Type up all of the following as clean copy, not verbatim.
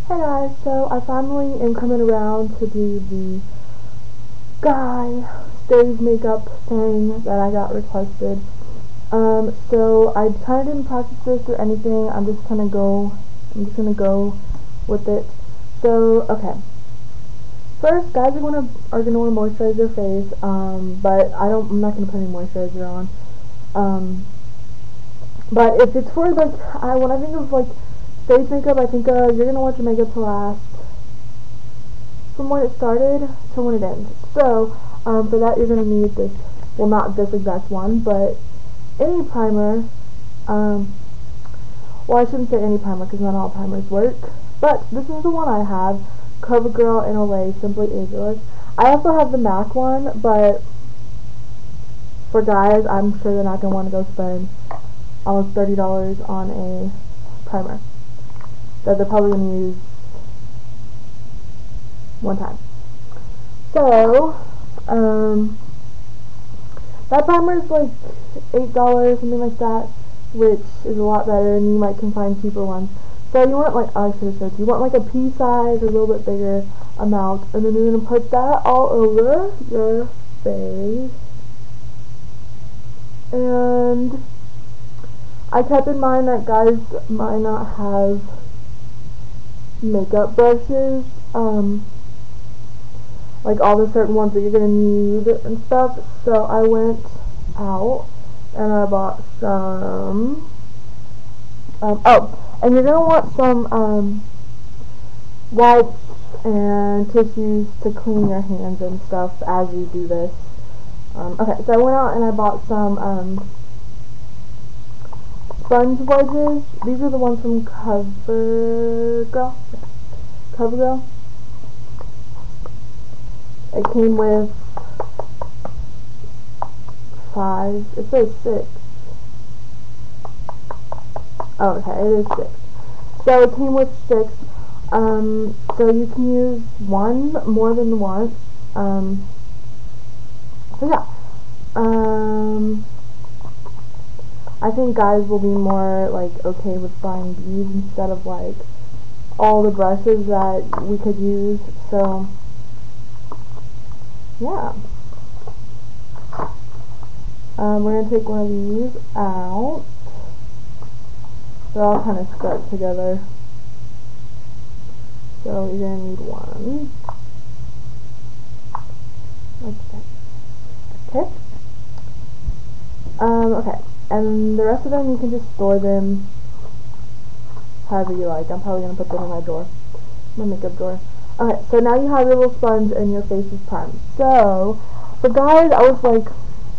Hey guys, so I finally am coming around to do the guy stage makeup thing that I got requested. So I kind of didn't practice this or anything. I'm just gonna go with it. So okay, first guys are gonna want to moisturize their face. But I'm not gonna put any moisturizer on. But if it's for like when I think of like stage makeup, I think you're gonna want your makeup to last from when it started to when it ends. So, for that you're going to need this, well not this exact one, but any primer, well I shouldn't say any primer because not all primers work, but this is the one I have, CoverGirl in Olay Simply Ageless. I also have the MAC one, but for guys, I'm sure they're not going to want to go spend almost $30 on a primer that they're probably going to use one time. So, that primer is like $8, something like that, which is a lot better, and you can find cheaper ones. So you want like, I should have showed you, want like a pea size or a little bit bigger amount, and then you're going to put that all over your face. And I kept in mind that guys might not have makeup brushes, like all the certain ones that you're gonna need and stuff. So I went out and I bought some. And you're gonna want some wipes and tissues to clean your hands and stuff as you do this. Okay, so I went out and I bought some sponge wedges. These are the ones from CoverGirl. CoverGirl. It came with 5. It says 6. Oh, okay, it is 6. So it came with 6. So you can use one more than once. So yeah. I think guys will be more like okay with buying these instead of like all the brushes that we could use. So yeah. We're going to take one of these out. They're all kind of stuck together. So you're going to need one. Like that. Okay. Okay. And the rest of them you can just store them however you like. I'm probably going to put them in my drawer. My makeup drawer. Okay, so now you have your little sponge and your face is primed. So, for guys, I was like,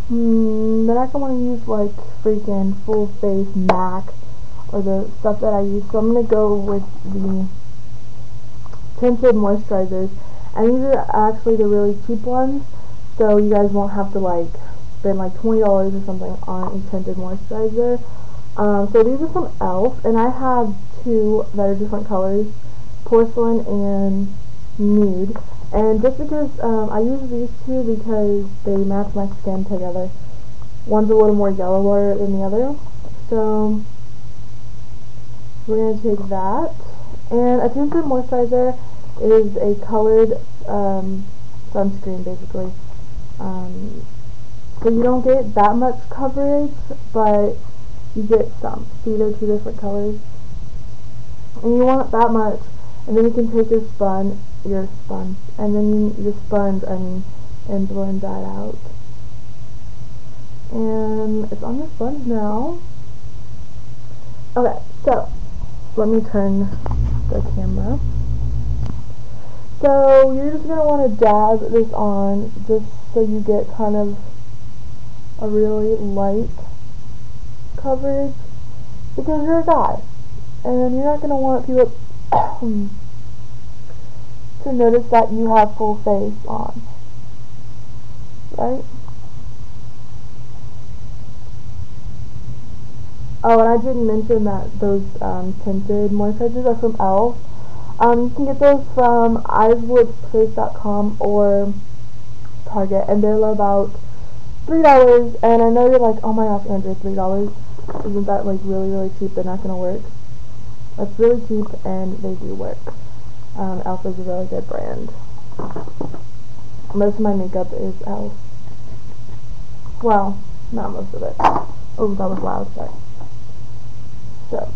they're not going to want to use like freaking full face MAC or the stuff that I use. So I'm going to go with the tinted moisturizers. And these are actually the really cheap ones. So you guys won't have to like spend like $20 or something on a tinted moisturizer. So these are from e.l.f. and I have 2 that are different colors, porcelain and nude. And just because I use these 2 because they match my skin together. One's a little more yellower than the other. So we're going to take that. And a tinted moisturizer is a colored sunscreen basically. So you don't get that much coverage, but you get some. See, they're 2 different colors. And you want that much. And then you can take your sponge, and then and blend that out. And it's on your sponge now. Okay, so let me turn the camera. So you're just going to want to dab this on just so you get kind of a really light coverage, because you're a guy and you're not going to want people to notice that you have full face on, right? Oh, and I didn't mention that those tinted moisturizers are from e.l.f. You can get those from eyeswoodsface.com or Target, and they're about $3. And I know you're like, oh my gosh, Andrea, $3? Isn't that like really, really cheap? They're not going to work. That's really cheap, and they do work. e.l.f. is a really good brand. Most of my makeup is e.l.f. Well, not most of it. Oh, that was loud, sorry. So,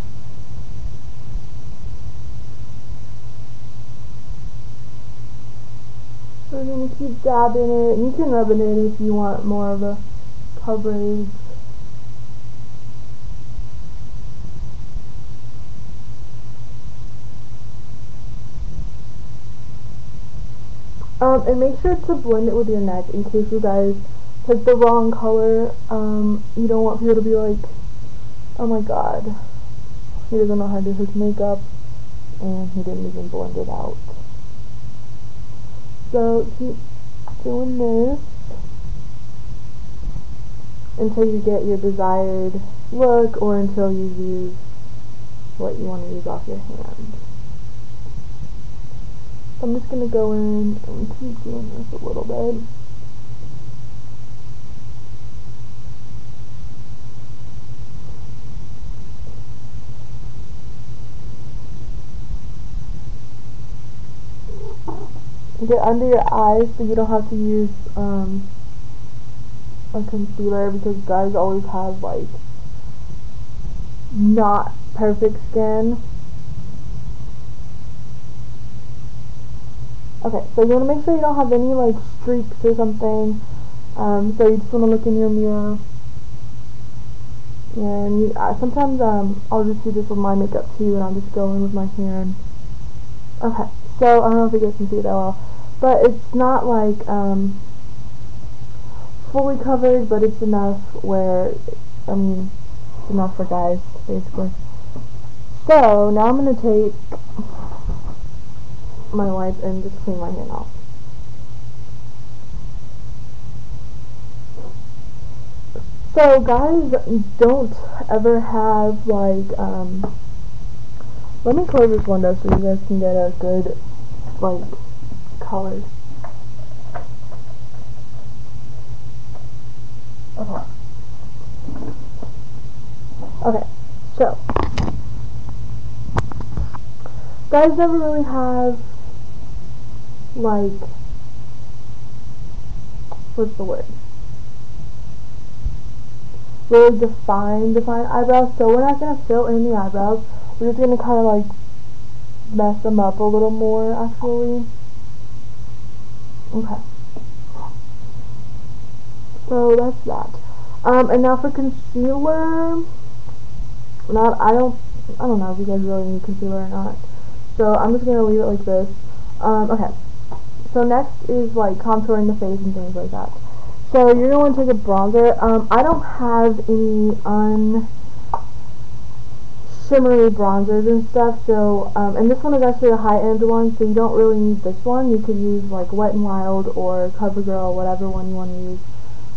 we're going to keep dabbing it. You can rub it in if you want more of a coverage. And make sure to blend it with your neck in case you guys pick the wrong color. You don't want people to be like, oh my god, he doesn't know how to do his makeup, and he didn't even blend it out. So keep doing this until you get your desired look, or until you use what you want to use off your hand. So I'm just going to go in and keep doing this a little bit. Get under your eyes so you don't have to use a concealer, because guys always have like not perfect skin. Okay, so you want to make sure you don't have any like streaks or something. So you just want to look in your mirror. And sometimes I'll just do this with my makeup too, and I'll just go in with my hand. Okay, so I don't know if you guys can see it that well, but it's not like fully covered, but it's enough where, I mean, it's enough for guys, basically. So now I'm going to take my wipe and just clean my hand off. So guys don't ever have like, let me close this window so you guys can get a good, like, color. Okay. Okay, so guys never really have, like, what's the word? Really defined eyebrows, so we're not going to fill in the eyebrows. We're just going to kind of like mess them up a little more, actually. Okay. So that's that. And now for concealer, I don't know if you guys really need concealer or not. So I'm just going to leave it like this. Okay. So next is like contouring the face and things like that. So you're going to want to take a bronzer. I don't have any shimmery bronzers and stuff, so, and this one is actually a high-end one, so you don't really need this one. You could use, like, Wet n Wild or CoverGirl, whatever one you want to use,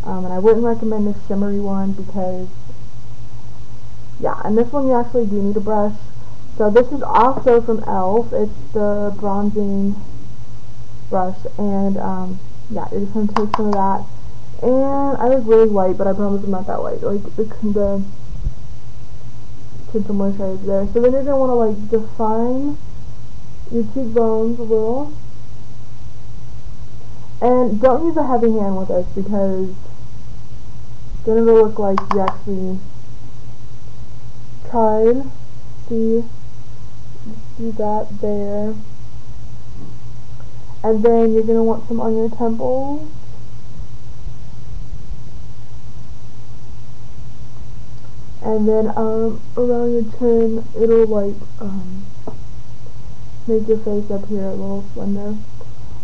and I wouldn't recommend this shimmery one because, yeah, and this one you actually do need a brush. So this is also from e.l.f. It's the bronzing brush, and, yeah, you're just going to take some of that, and I look really white, but I promise I'm not that white, like, the some moisturizer there. So then you're going to want to like define your cheekbones a little. And don't use a heavy hand with this because then it'll look like you actually tried. See, do that there. And then you're going to want some on your temples. And then around your chin, it'll like make your face up here a little slender.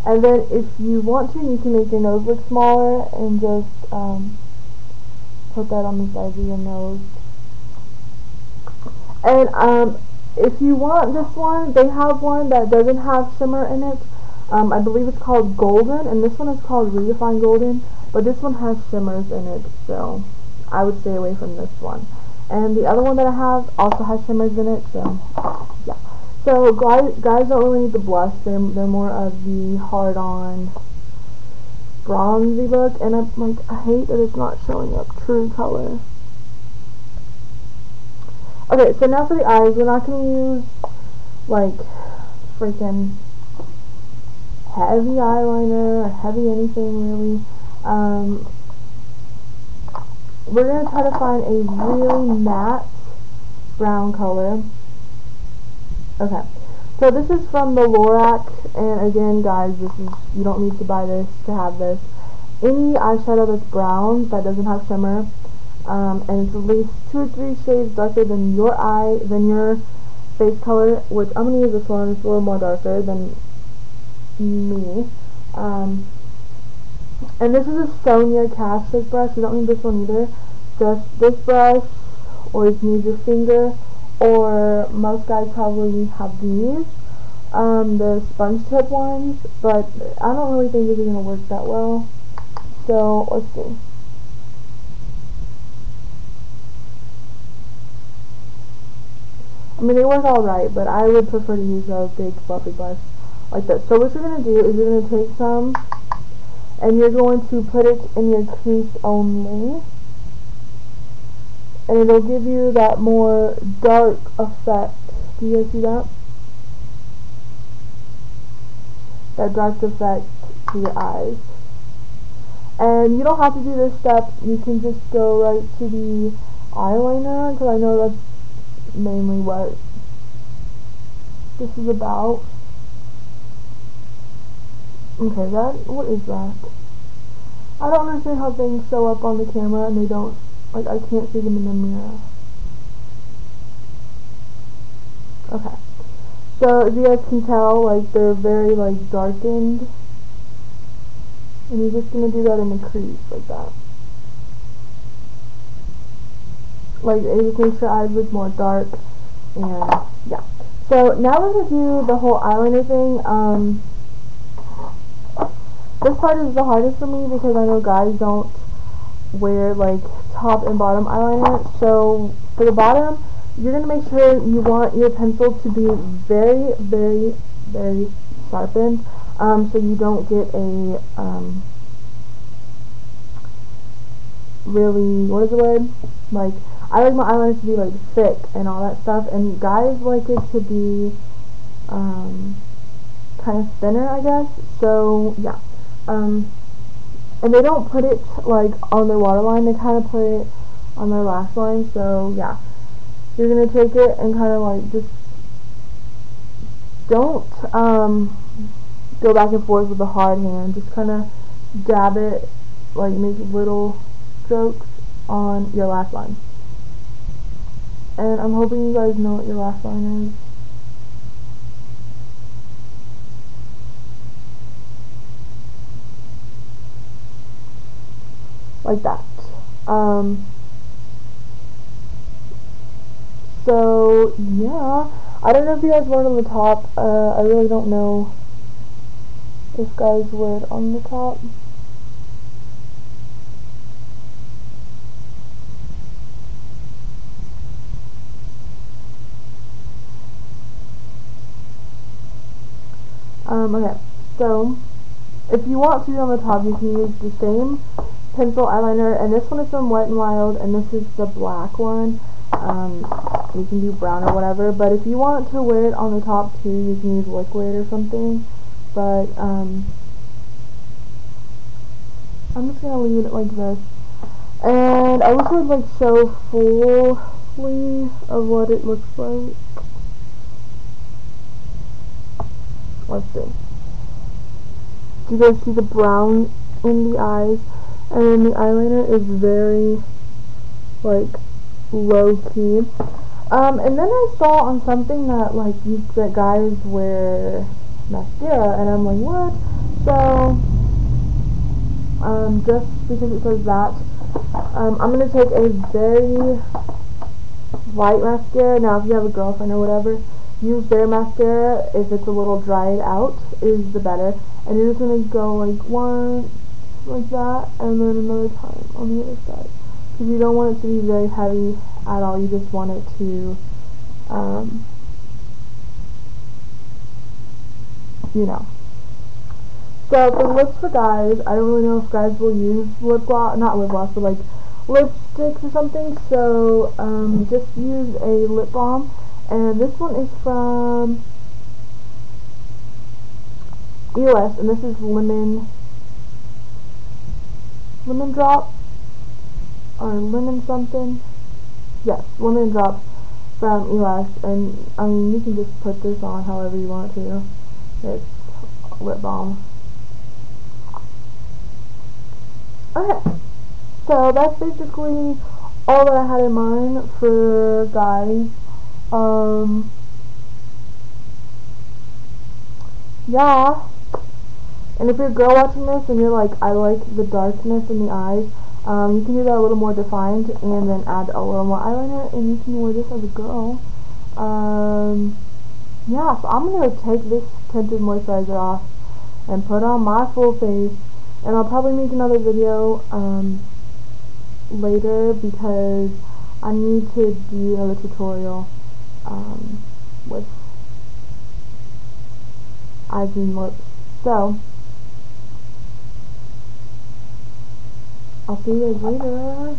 And then if you want to, you can make your nose look smaller and just put that on the sides of your nose. And if you want this one, they have one that doesn't have shimmer in it. I believe it's called Golden, and this one is called Redefine Golden, but this one has shimmers in it, so I would stay away from this one. And the other one that I have also has shimmers in it, so yeah. So guys don't really need the blush. They're more of the hard-on bronzy look, and I hate that it's not showing up true color. Okay, so now for the eyes, we're not going to use like freaking heavy eyeliner or heavy anything really, we're going to try to find a really matte brown color. Okay, so this is from the Lorac, and again guys, this is, you don't need to buy this to have this. Any eyeshadow that's brown, that doesn't have shimmer, and it's at least 2 or 3 shades darker than your face color, which I'm going to use this one, it's a little more darker than me. And this is a Sonia Kashuk brush. You don't need this one either. Just this brush, or you can use your finger, or most guys probably have these, the sponge tip ones, but I don't really think these are going to work that well. So, let's see. I mean, they work alright, but I would prefer to use a big fluffy brush like this. So what you're going to do is you're going to take some, and you're going to put it in your crease only, and it'll give you that more dark effect. Do you guys see that? That dark effect to your eyes. And you don't have to do this step, you can just go right to the eyeliner, because I know that's mainly what this is about. Okay, what is that? I don't understand how things show up on the camera and they don't, like, I can't see them in the mirror. Okay. So, as you guys can tell, like, they're very, like, darkened. And you're just going to do that in the crease, like that. Like, it just makes your eyes look more dark, and, yeah. So, now we're going to do the whole eyeliner thing. This part is the hardest for me because I know guys don't wear, like, top and bottom eyeliner. So, for the bottom, you're going to make sure you want your pencil to be very, very, very sharpened. So you don't get a, really, what is the word? Like, I like my eyeliner to be, like, thick and all that stuff, and guys like it to be, kind of thinner, I guess. So, yeah. And they don't put it, like, on their waterline, they kind of put it on their lash line, so, yeah. You're going to take it and kind of, like, just don't, go back and forth with a hard hand. Just kind of dab it, like, make little strokes on your lash line. And I'm hoping you guys know what your lash line is. Like that. So, yeah. I don't know if you guys wear it on the top. I really don't know if guys wear it on the top. Okay. So, if you want to do it on the top, you can use the same pencil eyeliner, and this one is from Wet n Wild, and this is the black one. You can do brown or whatever, but if you want to wear it on the top too, you can use liquid or something, but I'm just gonna leave it like this. And I wish I would, like, show fully of what it looks like. Let's see. Do you guys see the brown in the eyes? And then the eyeliner is very, like, low-key. And then I saw on something that, like, that guys wear mascara, and I'm like, what? So, just because it says that, I'm going to take a very light mascara. Now, if you have a girlfriend or whatever, use their mascara. If it's a little dried out, is the better. And you're just going to go, like, one, like that, and then another time on the other side. Because you don't want it to be very heavy at all. You just want it to, you know. So, for lips for guys, I don't really know if guys will use lip gloss, not lip gloss, but, like, lipsticks or something. So, just use a lip balm. And this one is from EOS, and this is lemon drop, or lemon something. Yes, lemon drop from EOS, and I mean, you can just put this on however you want to. It's lip balm. Okay, so that's basically all that I had in mind for guys. Yeah. And if you're a girl watching this and you're like, I like the darkness in the eyes, you can do that a little more defined and then add a little more eyeliner, and you can wear this as a girl. Yeah, so I'm going to take this tinted moisturizer off and put on my full face, and I'll probably make another video later because I need to do another tutorial with eyes and lips. So, I'll see you guys later.